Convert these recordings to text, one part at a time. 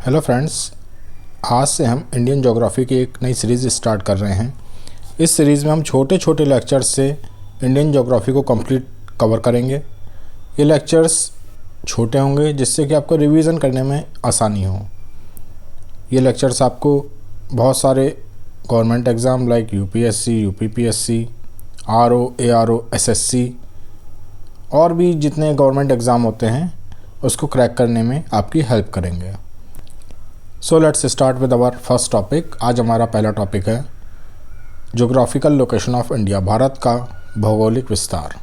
Hello friends, आज से हम इंडियन ज्योग्राफी की एक नई सीरीज़ स्टार्ट कर रहे हैं। इस सीरीज़ में हम छोटे छोटे लेक्चर्स से इंडियन ज्योग्राफी को कंप्लीट कवर करेंगे। ये लेक्चर्स छोटे होंगे जिससे कि आपको रिवीजन करने में आसानी हो। ये लेक्चर्स आपको बहुत सारे government exam like UPSC, UPPSC, RO, ARO, SSC और भी जितने गवर्नमेंट एग्ज़ाम होते हैं उसको क्रैक करने में आपकी हेल्प करेंगे। So let's start with our first topic. आज हमारा पहला टॉपिक है geographical location of India, Bharat का भौगोलिक विस्तार।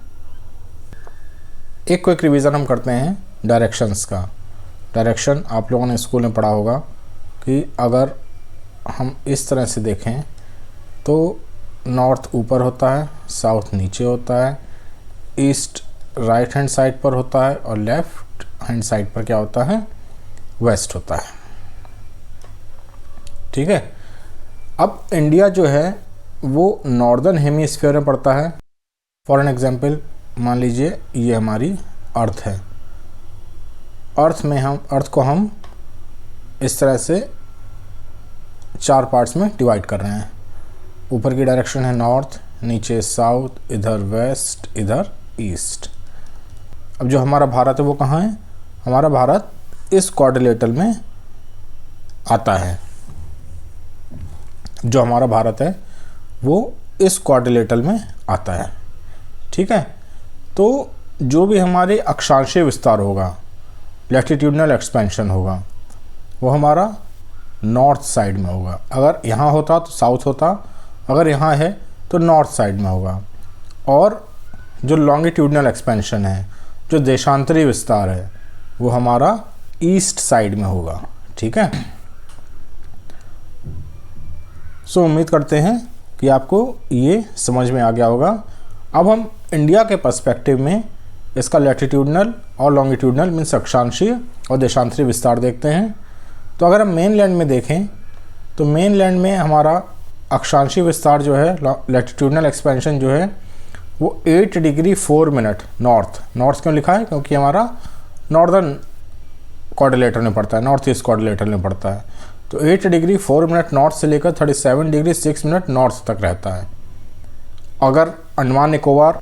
एक क्विक रिवीजन हम करते हैं डायरेक्शंस का। डायरेक्शन आप लोगों ने स्कूल में पढ़ा होगा कि अगर हम इस तरह से देखें तो नॉर्थ ऊपर होता है, साउथ नीचे होता है, ईस्ट राइट हैंड साइड पर होता है और लेफ्ट हैंड साइड पर क्या होता है, वेस्ट होता है। ठीक है। अब इंडिया जो है वो नॉर्दर्न हेमीस्फीयर में पड़ता है। फॉर एन एग्जांपल मान लीजिए ये हमारी अर्थ है। अर्थ को हम इस तरह से 4 पार्ट्स में डिवाइड कर रहे हैं। ऊपर की डायरेक्शन है नॉर्थ, नीचे साउथ, इधर वेस्ट, इधर ईस्ट। अब जो हमारा भारत है वो कहाँ है? हमारा भारत इस क्वाड्रिलेटरल में आता है। जो हमारा भारत है वो इस क्वाड्रिलेटरल में आता है। ठीक है। तो जो भी हमारे अक्षांशीय विस्तार होगा, लैटिट्यूडनल एक्सपेंशन होगा, वो हमारा नॉर्थ साइड में होगा। अगर यहाँ होता तो साउथ होता, अगर यहाँ है तो नॉर्थ साइड में होगा। और जो लॉन्गिट्यूडनल एक्सपेंशन है, जो देशांतरी विस्तार है, वो हमारा ईस्ट साइड में होगा। ठीक है। सो उम्मीद करते हैं कि आपको ये समझ में आ गया होगा। अब हम इंडिया के पर्सपेक्टिव में इसका लैटिट्यूडनल और लॉन्गिट्यूडनल मीन्स अक्षांशीय और देशांतरी विस्तार देखते हैं। तो अगर हम मेनलैंड में देखें तो मेनलैंड में हमारा अक्षांशीय विस्तार जो है, लैटिट्यूडनल एक्सपेंशन जो है, वो 8 डिग्री 4 मिनट नॉर्थ क्यों लिखा है? क्योंकि हमारा नॉर्दर्न क्वाड्रिलेटरल में पड़ता है, नॉर्थ ईस्ट क्वाड्रिलेटरल में पड़ता है। तो 8 डिग्री 4 मिनट नॉर्थ से लेकर 37 डिग्री 6 मिनट नॉर्थ तक रहता है। अगर अंडमान निकोबार,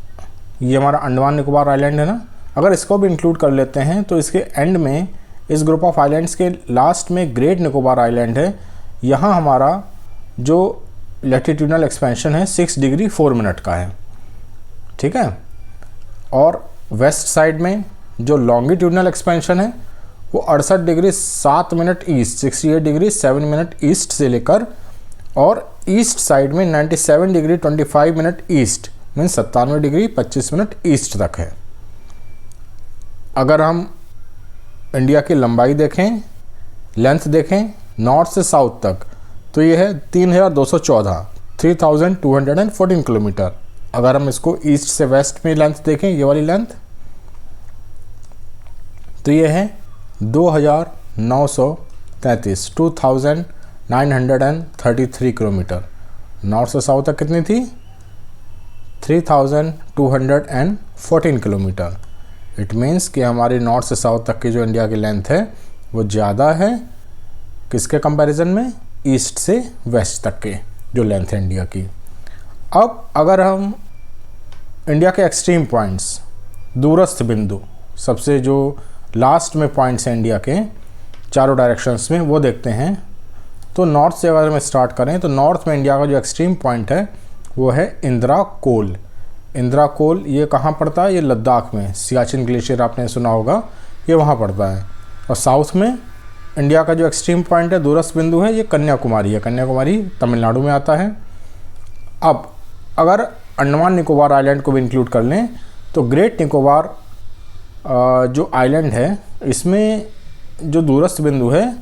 ये हमारा अंडमान निकोबार आइलैंड है ना, अगर इसको भी इंक्लूड कर लेते हैं तो इसके एंड में, इस ग्रुप ऑफ आइलैंड्स के लास्ट में ग्रेट निकोबार आइलैंड है। यहाँ हमारा जो लैटिट्यूडनल एक्सपेंशन है 6 डिग्री 4 मिनट का है। ठीक है। और वेस्ट साइड में जो लॉन्गिट्यूडनल एक्सपेंशन है वो 68 degree 7 minute east, 68 degree 7 minute east से लेकर, और ईस्ट साइड में 97 degree 25 minute east means 97 degree 25 minute east तक है। अगर हम इंडिया की लंबाई देखें, लेंथ देखें नॉर्थ से साउथ तक, तो ये है 3214 किलोमीटर। अगर हम इसको ईस्ट से वेस्ट में लेंथ देखें, ये वाली लेंथ, तो ये है 2933 किलोमीटर। नॉर्थ से साउथ तक कितनी थी? 3214 किलोमीटर। इट मीन्स कि हमारी नॉर्थ से साउथ तक की जो इंडिया की लेंथ है वो ज़्यादा है किसके कंपैरिजन में? ईस्ट से वेस्ट तक के जो लेंथ है इंडिया की। अब अगर हम इंडिया के एक्सट्रीम पॉइंट्स, दूरस्थ बिंदु, सबसे जो लास्ट में पॉइंट्स हैं इंडिया के चारों डायरेक्शंस में, वो देखते हैं। तो नॉर्थ से अगर हम स्टार्ट करें तो नॉर्थ में इंडिया का जो एक्सट्रीम पॉइंट है वो है इंदिरा कोल। इंदिरा कोल ये कहाँ पड़ता है? ये लद्दाख में, सियाचिन ग्लेशियर आपने सुना होगा, ये वहाँ पड़ता है। और साउथ में इंडिया का जो एक्सट्रीम पॉइंट है, दूरस्थ बिंदु है, ये कन्याकुमारी है। कन्याकुमारी तमिलनाडु में आता है। अब अगर अंडमान निकोबार आइलैंड को भी इंक्लूड कर लें तो ग्रेट निकोबार जो आइलैंड है, इसमें जो दूरस्थ बिंदु है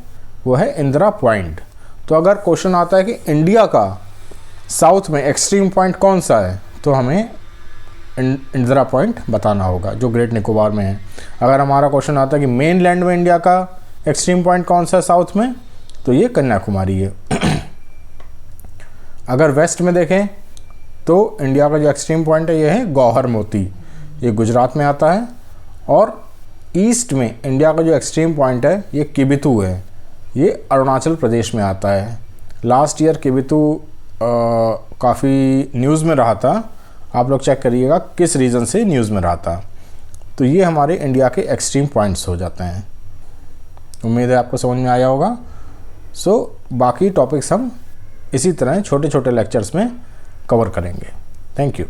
वो है इंदिरा पॉइंट। तो अगर क्वेश्चन आता है कि इंडिया का साउथ में एक्सट्रीम पॉइंट कौन सा है, तो हमें इंदिरा पॉइंट बताना होगा जो ग्रेट निकोबार में है। अगर हमारा क्वेश्चन आता है कि मेन लैंड में इंडिया का एक्सट्रीम पॉइंट कौन सा है साउथ में, तो ये कन्याकुमारी है। अगर वेस्ट में देखें तो इंडिया का जो एक्सट्रीम पॉइंट है ये है गौहर मोती, ये गुजरात में आता है। और ईस्ट में इंडिया का जो एक्सट्रीम पॉइंट है ये किबिथू है, ये अरुणाचल प्रदेश में आता है। लास्ट ईयर केबितु काफ़ी न्यूज़ में रहा था, आप लोग चेक करिएगा किस रीज़न से न्यूज़ में रहा था। तो ये हमारे इंडिया के एक्सट्रीम पॉइंट्स हो जाते हैं। उम्मीद है आपको समझ में आया होगा। बाकी टॉपिक्स हम इसी तरह छोटे छोटे लेक्चर्स में कवर करेंगे। Thank you.